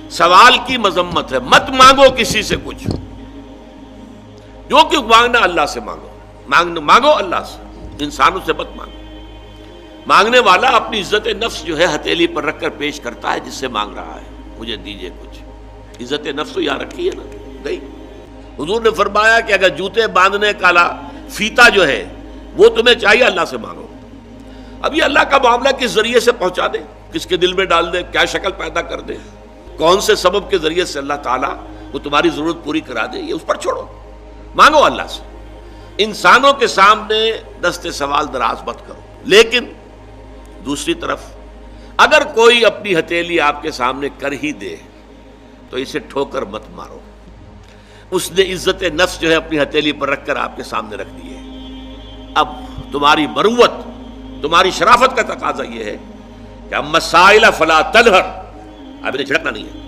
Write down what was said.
سوال کی مذمت ہے، مت مانگو کسی سے کچھ، جو کہ مانگنا اللہ سے مانگو اللہ سے، انسانوں سے مت مانگو۔ مانگنے والا اپنی عزت نفس جو ہے ہتھیلی پر رکھ کر پیش کرتا ہے جس سے مانگ رہا ہے، مجھے دیجئے کچھ۔ عزت نفس تو یہاں رکھی ہے نا، نہیں۔ حضور نے فرمایا کہ اگر جوتے باندھنے کا فیتا جو ہے وہ تمہیں چاہیے، اللہ سے مانگو۔ اب یہ اللہ کا معاملہ کس ذریعے سے پہنچا دے، کس کے دل میں ڈال دے، کیا شکل پیدا کر دے، کون سے سبب کے ذریعے سے اللہ تعالیٰ وہ تمہاری ضرورت پوری کرا دے، یہ اس پر چھوڑو، مانگو اللہ سے۔ انسانوں کے سامنے دست سوال دراز مت کرو۔ لیکن دوسری طرف اگر کوئی اپنی ہتھیلی آپ کے سامنے کر ہی دے تو اسے ٹھوکر مت مارو۔ اس نے عزت نفس جو ہے اپنی ہتھیلی پر رکھ کر آپ کے سامنے رکھ دی ہے۔ اب تمہاری مروت، تمہاری شرافت کا تقاضا یہ ہے کہ اما السائل فلا تنہر، اب انہیں جھڑکنا نہیں ہے۔